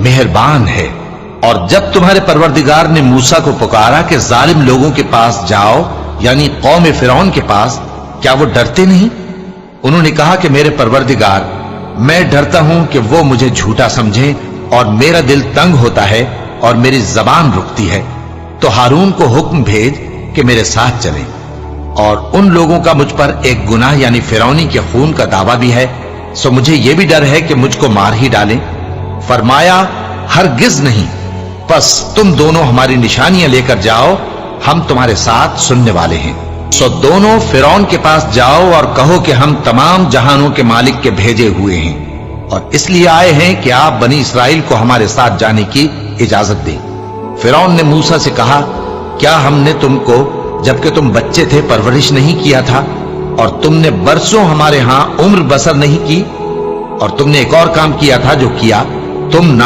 मेहरबान है। और जब तुम्हारे परवरदिगार ने मूसा को पुकारा कि जालिम लोगों के पास जाओ, यानी कौम फिरौन के पास, क्या वो डरते नहीं? उन्होंने कहा कि मेरे परवरदिगार, मैं डरता हूं कि वो मुझे झूठा समझे और मेरा दिल तंग होता है और मेरी जबान रुकती है। तो हारून को हुक्म भेज कि मेरे साथ चले। और उन लोगों का मुझ पर एक गुनाह यानी फिरौनी के खून का दावा भी है, सो मुझे यह भी डर है कि मुझको मार ही डालें। फरमाया, हरगिज नहीं, बस तुम दोनों हमारी निशानियां लेकर जाओ, हम तुम्हारे साथ सुनने वाले हैं। सो दोनों फिरौन के पास जाओ और कहो कि हम तमाम जहानों के मालिक के भेजे हुए हैं और इसलिए आए हैं कि आप बनी इसराइल को हमारे साथ जाने की इजाजत दें। फिरौन ने मूसा से कहा, क्या हमने तुमको जबकि तुम बच्चे थे परवरिश नहीं किया था और तुमने बरसों हमारे यहां उम्र बसर नहीं की? और तुमने एक और काम किया था जो किया, तुम